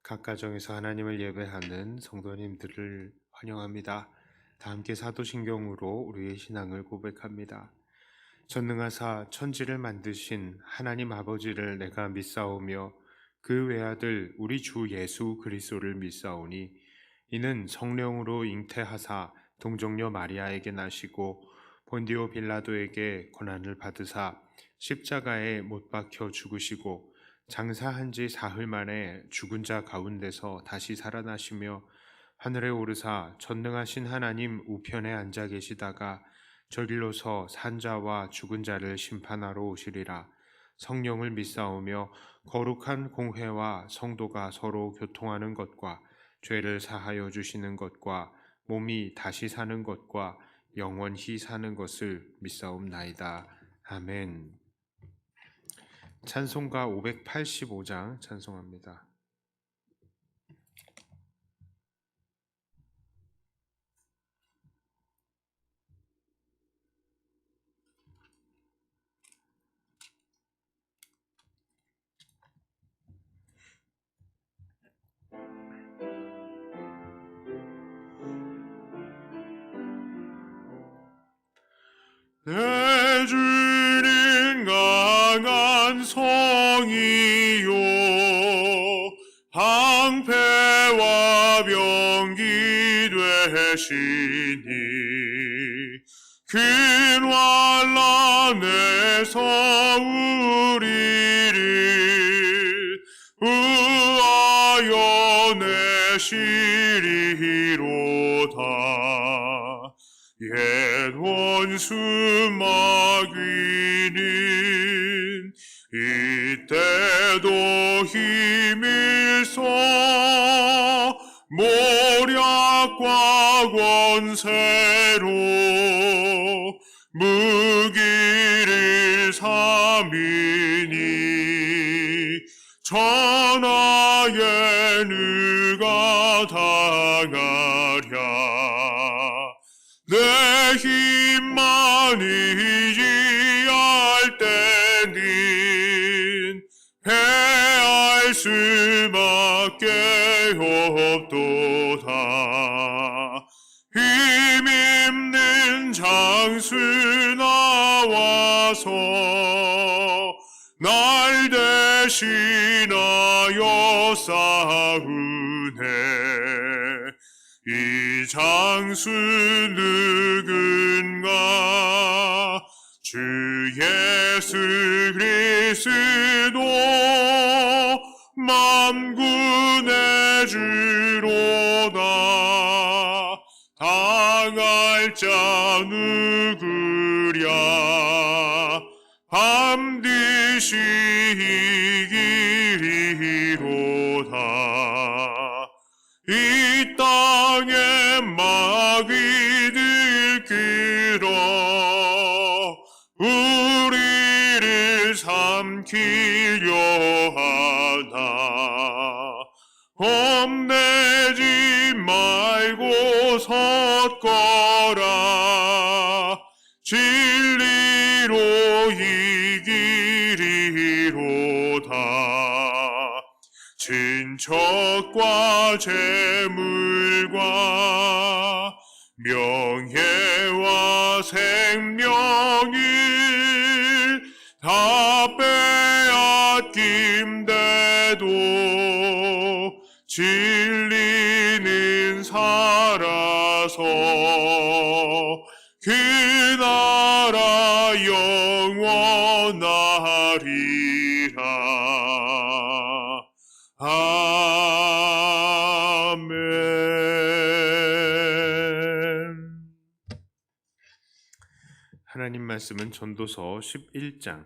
각 가정에서 하나님을 예배하는 성도님들을 환영합니다. 다 함께 사도신경으로 우리의 신앙을 고백합니다. 전능하사 천지를 만드신 하나님 아버지를 내가 믿사오며 그 외아들 우리 주 예수 그리스도를 믿사오니 이는 성령으로 잉태하사 동정녀 마리아에게 나시고 본디오 빌라도에게 고난을 받으사 십자가에 못 박혀 죽으시고 장사한 지 사흘 만에 죽은 자 가운데서 다시 살아나시며 하늘에 오르사 전능하신 하나님 우편에 앉아 계시다가 저길로서 산자와 죽은 자를 심판하러 오시리라. 성령을 믿사오며 거룩한 공회와 성도가 서로 교통하는 것과 죄를 사하여 주시는 것과 몸이 다시 사는 것과 영원히 사는 것을 믿사옵나이다. 아멘. 찬송가 585장 찬송합니다. 내 주는 강한 성이요 방패와 병기 되시니 큰 환난에서 우리를 의하여 내시리로다. 옛 원수 마귀는 이때도 힘일써 모략과 권세로 무기를 삼이니 천하에 누가 당하랴. 내 힘만이지 할 때는 패할 수밖에 없도다. 힘있는 장수 나와서 날 대신하여 싸우네. 이 장수 누군가 주 예수 그리스도 만군의 주로다. 당할 자 누구랴. 반드시 이기리로다. 이 땅에 마귀들 끌어 우리를 삼키려 하나. 겁내지 말고 섰거라. 진리로 이기리로다. 친척과 재물과 명예와 생명을 다 빼앗김대도 진리는 살아서 그 나라 영원하리라. 아멘. 하나님 말씀은 전도서 11장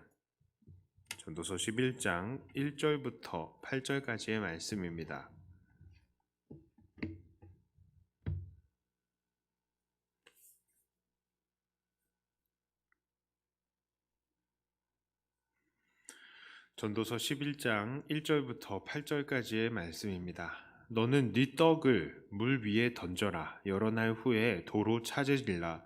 1절부터 8절까지의 말씀입니다. 전도서 11장 1절부터 8절까지의 말씀입니다. 너는 네 떡을 물 위에 던져라. 여러 날 후에 도로 찾으리라.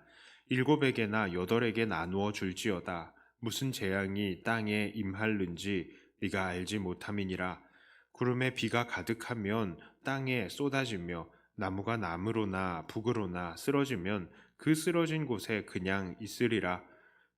7에게나 8에게 나누어 줄지어다. 무슨 재앙이 땅에 임할는지 네가 알지 못함이니라. 구름에 비가 가득하면 땅에 쏟아지며 나무가 나무로나 북으로나 쓰러지면 그 쓰러진 곳에 그냥 있으리라.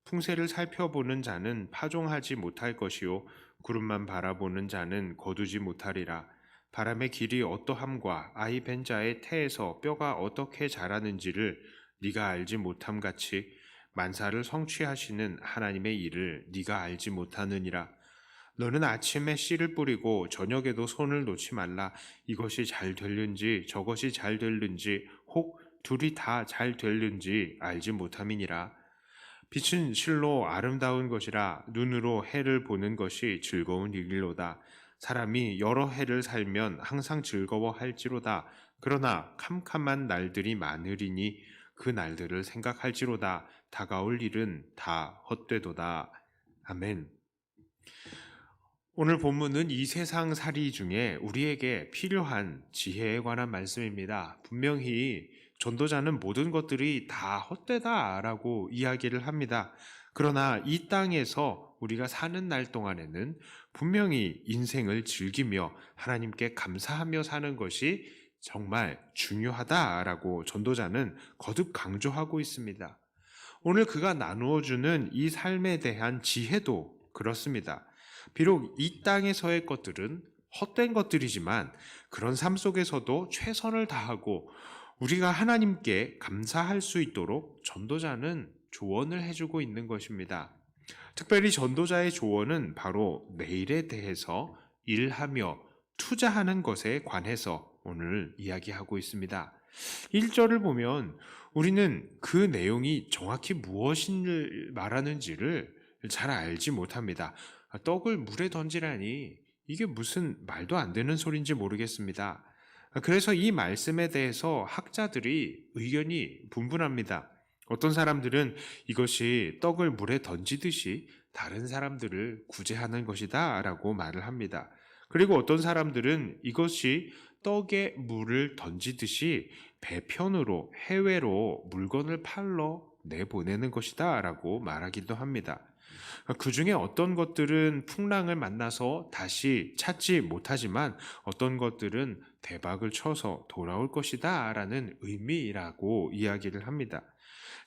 풍세를 살펴보는 자는 파종하지 못할 것이요 구름만 바라보는 자는 거두지 못하리라. 바람의 길이 어떠함과 아이 벤 자의 태에서 뼈가 어떻게 자라는지를 네가 알지 못함 같이 만사를 성취하시는 하나님의 일을 네가 알지 못하느니라. 너는 아침에 씨를 뿌리고 저녁에도 손을 놓지 말라. 이것이 잘 될는지 저것이 잘 될는지 혹 둘이 다 잘 될는지 알지 못함이니라. 빛은 실로 아름다운 것이라 눈으로 해를 보는 것이 즐거운 일로다. 사람이 여러 해를 살면 항상 즐거워할지로다. 그러나 캄캄한 날들이 많으리니 그 날들을 생각할지로다. 다가올 일은 다 헛되도다. 아멘. 오늘 본문은 이 세상 살이 중에 우리에게 필요한 지혜에 관한 말씀입니다. 분명히 전도자는 모든 것들이 다 헛되다라고 이야기를 합니다. 그러나 이 땅에서 우리가 사는 날 동안에는 분명히 인생을 즐기며 하나님께 감사하며 사는 것이 정말 중요하다라고 전도자는 거듭 강조하고 있습니다. 오늘 그가 나누어주는 이 삶에 대한 지혜도 그렇습니다. 비록 이 땅에서의 것들은 헛된 것들이지만 그런 삶 속에서도 최선을 다하고 우리가 하나님께 감사할 수 있도록 전도자는 조언을 해주고 있는 것입니다. 특별히 전도자의 조언은 바로 내일에 대해서 일하며 투자하는 것에 관해서 오늘 이야기하고 있습니다. 1절을 보면 우리는 그 내용이 정확히 무엇을 말하는지를 잘 알지 못합니다. 떡을 물에 던지라니 이게 무슨 말도 안 되는 소리인지 모르겠습니다. 그래서 이 말씀에 대해서 학자들이 의견이 분분합니다. 어떤 사람들은 이것이 떡을 물에 던지듯이 다른 사람들을 구제하는 것이다 라고 말을 합니다. 그리고 어떤 사람들은 이것이 떡에 물을 던지듯이 배편으로 해외로 물건을 팔러 내보내는 것이다 라고 말하기도 합니다. 그 중에 어떤 것들은 풍랑을 만나서 다시 찾지 못하지만 어떤 것들은 대박을 쳐서 돌아올 것이다 라는 의미라고 이야기를 합니다.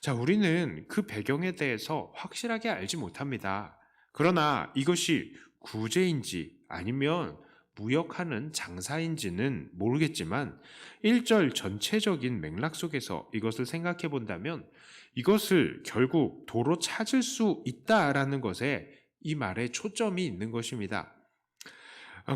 자, 우리는 그 배경에 대해서 확실하게 알지 못합니다. 그러나 이것이 구제인지 아니면 무역하는 장사인지는 모르겠지만 1절 전체적인 맥락 속에서 이것을 생각해 본다면 이것을 결국 도로 찾을 수 있다라는 것에 이 말에 초점이 있는 것입니다.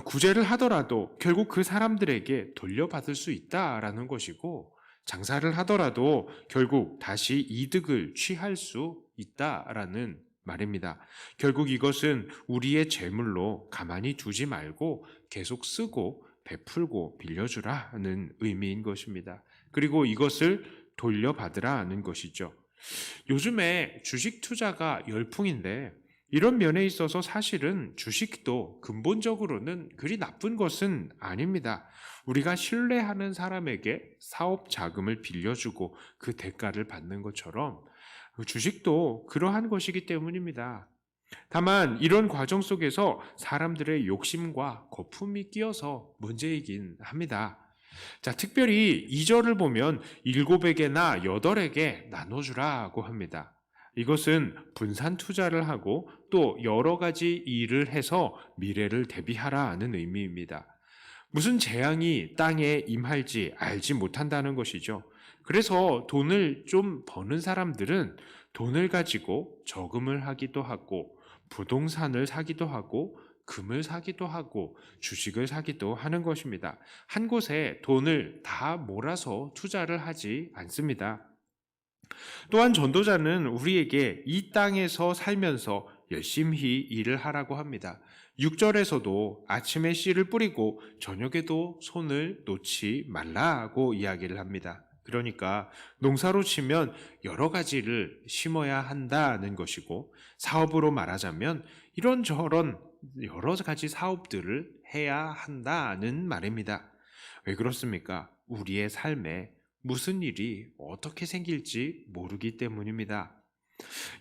구제를 하더라도 결국 그 사람들에게 돌려받을 수 있다라는 것이고 장사를 하더라도 결국 다시 이득을 취할 수 있다라는 말입니다. 결국 이것은 우리의 재물로 가만히 두지 말고 계속 쓰고 베풀고 빌려주라는 의미인 것입니다. 그리고 이것을 돌려받으라는 것이죠. 요즘에 주식 투자가 열풍인데 이런 면에 있어서 사실은 주식도 근본적으로는 그리 나쁜 것은 아닙니다. 우리가 신뢰하는 사람에게 사업 자금을 빌려주고 그 대가를 받는 것처럼 주식도 그러한 것이기 때문입니다. 다만 이런 과정 속에서 사람들의 욕심과 거품이 끼어서 문제이긴 합니다. 자, 특별히 2절을 보면 7에게나 8에게 나눠주라고 합니다. 이것은 분산 투자를 하고 또 여러 가지 일을 해서 미래를 대비하라는 의미입니다. 무슨 재앙이 땅에 임할지 알지 못한다는 것이죠. 그래서 돈을 좀 버는 사람들은 돈을 가지고 저금을 하기도 하고 부동산을 사기도 하고 금을 사기도 하고 주식을 사기도 하는 것입니다. 한 곳에 돈을 다 몰아서 투자를 하지 않습니다. 또한 전도자는 우리에게 이 땅에서 살면서 열심히 일을 하라고 합니다. 6절에서도 아침에 씨를 뿌리고 저녁에도 손을 놓지 말라고 이야기를 합니다. 그러니까 농사로 치면 여러 가지를 심어야 한다는 것이고 사업으로 말하자면 이런저런 여러 가지 사업들을 해야 한다는 말입니다. 왜 그렇습니까? 우리의 삶에 무슨 일이 어떻게 생길지 모르기 때문입니다.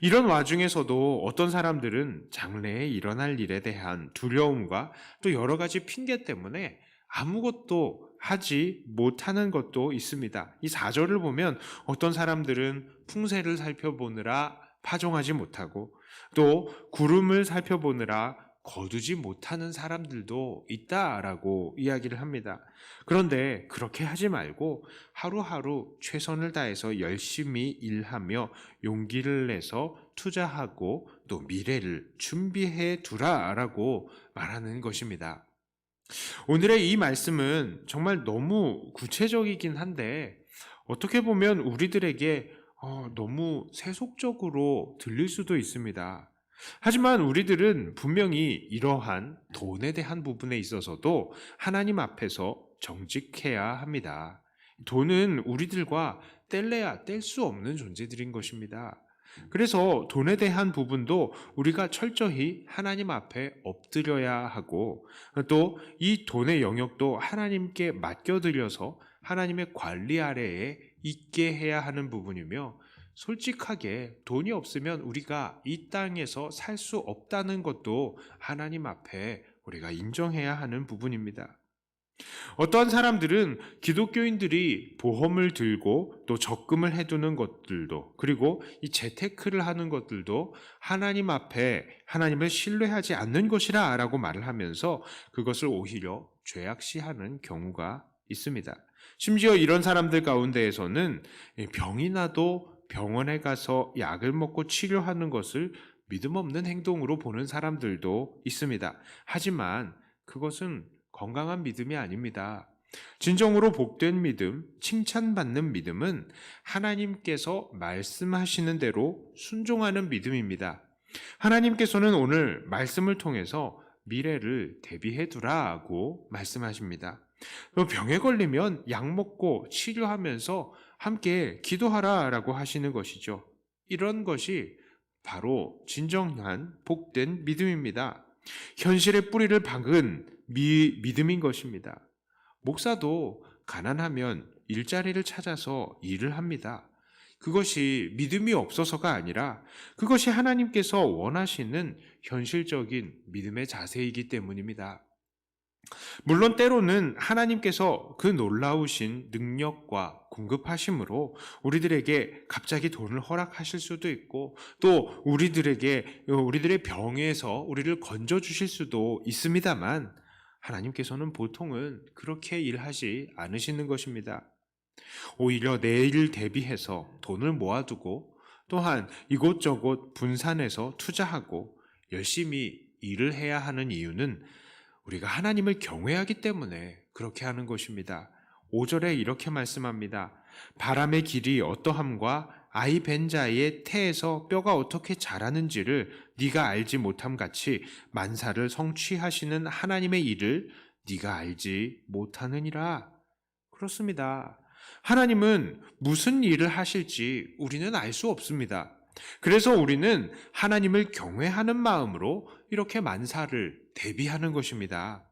이런 와중에서도 어떤 사람들은 장래에 일어날 일에 대한 두려움과 또 여러 가지 핑계 때문에 아무것도 하지 못하는 것도 있습니다. 이 4절을 보면 어떤 사람들은 풍세를 살펴보느라 파종하지 못하고 또 구름을 살펴보느라 거두지 못하는 사람들도 있다라고 이야기를 합니다. 그런데 그렇게 하지 말고 하루하루 최선을 다해서 열심히 일하며 용기를 내서 투자하고 또 미래를 준비해 두라라고 말하는 것입니다. 오늘의 이 말씀은 정말 너무 구체적이긴 한데 어떻게 보면 우리들에게 너무 세속적으로 들릴 수도 있습니다. 하지만 우리들은 분명히 이러한 돈에 대한 부분에 있어서도 하나님 앞에서 정직해야 합니다. 돈은 우리들과 뗄래야 뗄 수 없는 존재들인 것입니다. 그래서 돈에 대한 부분도 우리가 철저히 하나님 앞에 엎드려야 하고 또 이 돈의 영역도 하나님께 맡겨드려서 하나님의 관리 아래에 있게 해야 하는 부분이며 솔직하게 돈이 없으면 우리가 이 땅에서 살 수 없다는 것도 하나님 앞에 우리가 인정해야 하는 부분입니다. 어떠한 사람들은 기독교인들이 보험을 들고 또 적금을 해두는 것들도 그리고 이 재테크를 하는 것들도 하나님 앞에 하나님을 신뢰하지 않는 것이라 라고 말을 하면서 그것을 오히려 죄악시하는 경우가 있습니다. 심지어 이런 사람들 가운데에서는 병이 나도 병원에 가서 약을 먹고 치료하는 것을 믿음 없는 행동으로 보는 사람들도 있습니다. 하지만 그것은 건강한 믿음이 아닙니다. 진정으로 복된 믿음, 칭찬받는 믿음은 하나님께서 말씀하시는 대로 순종하는 믿음입니다. 하나님께서는 오늘 말씀을 통해서 미래를 대비해 두라고 말씀하십니다. 병에 걸리면 약 먹고 치료하면서 함께 기도하라라고 하시는 것이죠. 이런 것이 바로 진정한 복된 믿음입니다. 현실의 뿌리를 박은 믿음인 것입니다. 목사도 가난하면 일자리를 찾아서 일을 합니다. 그것이 믿음이 없어서가 아니라 그것이 하나님께서 원하시는 현실적인 믿음의 자세이기 때문입니다. 물론 때로는 하나님께서 그 놀라우신 능력과 공급하심으로 우리들에게 갑자기 돈을 허락하실 수도 있고 또 우리들의 병에서 우리를 건져주실 수도 있습니다만 하나님께서는 보통은 그렇게 일하지 않으시는 것입니다. 오히려 내일 대비해서 돈을 모아두고 또한 이곳저곳 분산해서 투자하고 열심히 일을 해야 하는 이유는 우리가 하나님을 경외하기 때문에 그렇게 하는 것입니다. 5절에 이렇게 말씀합니다. 바람의 길이 어떠함과 아이 벤 자의 태에서 뼈가 어떻게 자라는지를 네가 알지 못함 같이 만사를 성취하시는 하나님의 일을 네가 알지 못하느니라. 그렇습니다. 하나님은 무슨 일을 하실지 우리는 알 수 없습니다. 그래서 우리는 하나님을 경외하는 마음으로 이렇게 만사를 대비하는 것입니다.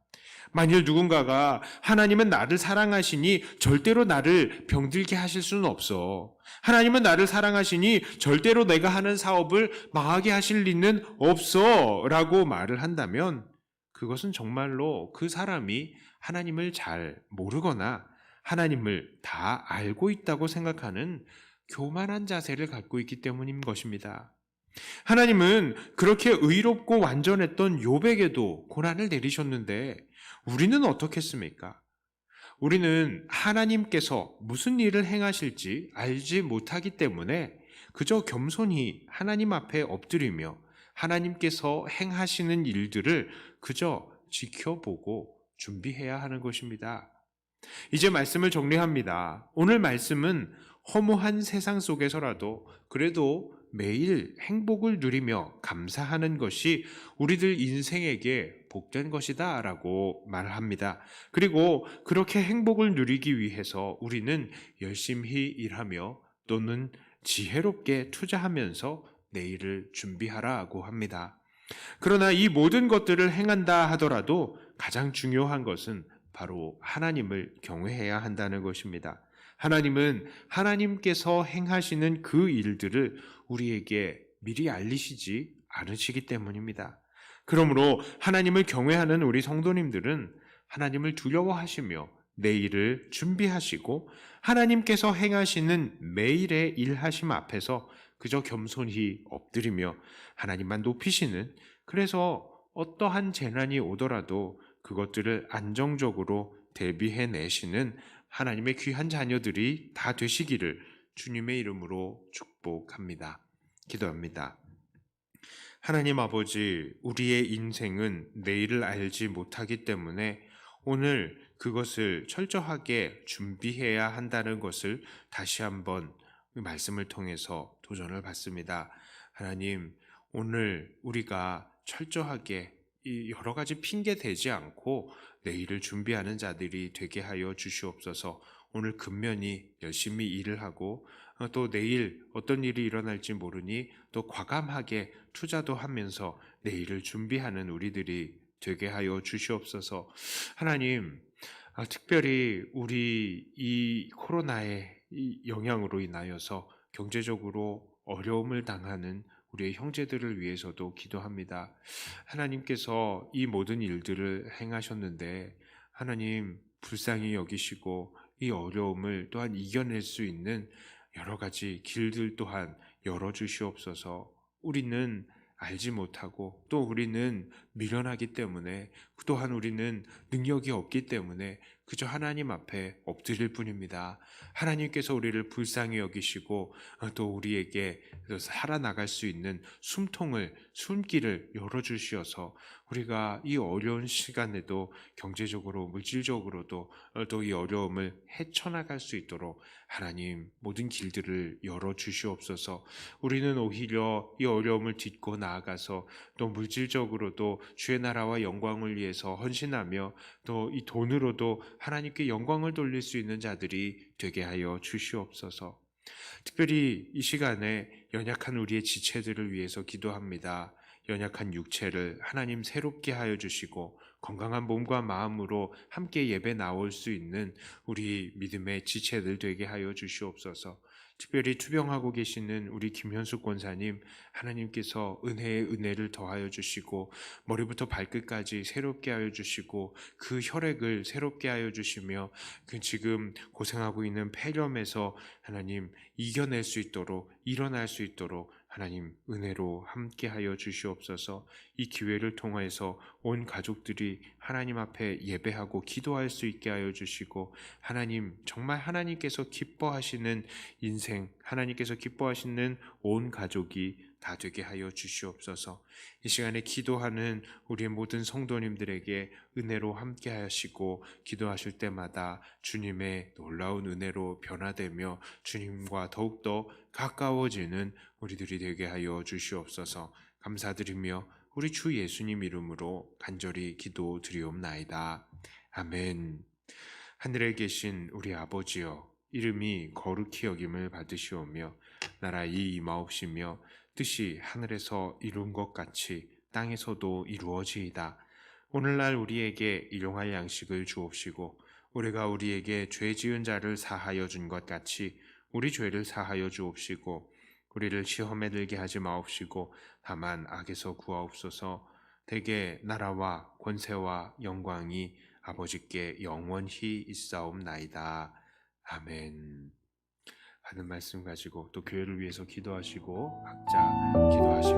만일 누군가가 하나님은 나를 사랑하시니 절대로 나를 병들게 하실 수는 없어. 하나님은 나를 사랑하시니 절대로 내가 하는 사업을 망하게 하실 리는 없어 라고 말을 한다면 그것은 정말로 그 사람이 하나님을 잘 모르거나 하나님을 다 알고 있다고 생각하는 교만한 자세를 갖고 있기 때문인 것입니다. 하나님은 그렇게 의롭고 완전했던 욥에게도 고난을 내리셨는데 우리는 어떻겠습니까? 우리는 하나님께서 무슨 일을 행하실지 알지 못하기 때문에 그저 겸손히 하나님 앞에 엎드리며 하나님께서 행하시는 일들을 그저 지켜보고 준비해야 하는 것입니다. 이제 말씀을 정리합니다. 오늘 말씀은 허무한 세상 속에서라도 그래도 매일 행복을 누리며 감사하는 것이 우리들 인생에게 복된 것이다 라고 말합니다. 그리고 그렇게 행복을 누리기 위해서 우리는 열심히 일하며 또는 지혜롭게 투자하면서 내일을 준비하라고 합니다. 그러나 이 모든 것들을 행한다 하더라도 가장 중요한 것은 바로 하나님을 경외해야 한다는 것입니다. 하나님은 하나님께서 행하시는 그 일들을 우리에게 미리 알리시지 않으시기 때문입니다. 그러므로 하나님을 경외하는 우리 성도님들은 하나님을 두려워하시며 내일을 준비하시고 하나님께서 행하시는 매일의 일하심 앞에서 그저 겸손히 엎드리며 하나님만 높이시는, 그래서 어떠한 재난이 오더라도 그것들을 안정적으로 대비해내시는 하나님의 귀한 자녀들이 다 되시기를 주님의 이름으로 축복합니다. 기도합니다. 하나님 아버지, 우리의 인생은 내일을 알지 못하기 때문에 오늘 그것을 철저하게 준비해야 한다는 것을 다시 한번 말씀을 통해서 도전을 받습니다. 하나님, 오늘 우리가 철저하게 이 여러 가지 핑계 대지 않고 내일을 준비하는 자들이 되게 하여 주시옵소서. 오늘 근면히 열심히 일을 하고 또 내일 어떤 일이 일어날지 모르니 또 과감하게 투자도 하면서 내일을 준비하는 우리들이 되게 하여 주시옵소서. 하나님, 특별히 우리 이 코로나의 이 영향으로 인하여서 경제적으로 어려움을 당하는 우리의 형제들을 위해서도 기도합니다. 하나님께서 이 모든 일들을 행하셨는데 하나님 불쌍히 여기시고 이 어려움을 또한 이겨낼 수 있는 여러 가지 길들 또한 열어주시옵소서. 우리는 알지 못하고 또 우리는 미련하기 때문에 또한 우리는 능력이 없기 때문에 그저 하나님 앞에 엎드릴 뿐입니다. 하나님께서 우리를 불쌍히 여기시고 또 우리에게 살아나갈 수 있는 숨길을 열어주시어서 우리가 이 어려운 시간에도 경제적으로 물질적으로도 또 이 어려움을 헤쳐나갈 수 있도록 하나님 모든 길들을 열어주시옵소서. 우리는 오히려 이 어려움을 딛고 나아가서 또 물질적으로도 주의 나라와 영광을 위해서 헌신하며 또 이 돈으로도 하나님께 영광을 돌릴 수 있는 자들이 되게 하여 주시옵소서. 특별히 이 시간에 연약한 우리의 지체들을 위해서 기도합니다. 연약한 육체를 하나님 새롭게 하여 주시고 건강한 몸과 마음으로 함께 예배 나올 수 있는 우리 믿음의 지체들 되게 하여 주시옵소서. 특별히 투병하고 계시는 우리 김현숙 권사님, 하나님께서 은혜의 은혜를 더하여 주시고 머리부터 발끝까지 새롭게 하여 주시고 그 혈액을 새롭게 하여 주시며 그 지금 고생하고 있는 폐렴에서 하나님 이겨낼 수 있도록 일어날 수 있도록 하나님 은혜로 함께하여 주시옵소서. 이 기회를 통해서 온 가족들이 하나님 앞에 예배하고 기도할 수 있게 하여 주시고 하나님 정말 하나님께서 기뻐하시는 인생, 하나님께서 기뻐하시는 온 가족이 다 되게 하여 주시옵소서. 이 시간에 기도하는 우리의 모든 성도님들에게 은혜로 함께 하시고 기도하실 때마다 주님의 놀라운 은혜로 변화되며 주님과 더욱더 가까워지는 우리들이 되게 하여 주시옵소서. 감사드리며 우리 주 예수님 이름으로 간절히 기도드리옵나이다. 아멘. 하늘에 계신 우리 아버지여, 이름이 거룩히 여김을 받으시오며 나라의 임하옵시며 뜻이 하늘에서 이룬 것 같이 땅에서도 이루어지이다. 오늘날 우리에게 일용할 양식을 주옵시고 우리가 우리에게 죄 지은 자를 사하여 준 것 같이 우리 죄를 사하여 주옵시고 우리를 시험에 들게 하지 마옵시고 다만 악에서 구하옵소서. 대개 나라와 권세와 영광이 아버지께 영원히 있사옵나이다. 아멘. 하는 말씀 가지고 또 교회를 위해서 기도하시고 각자 기도하시기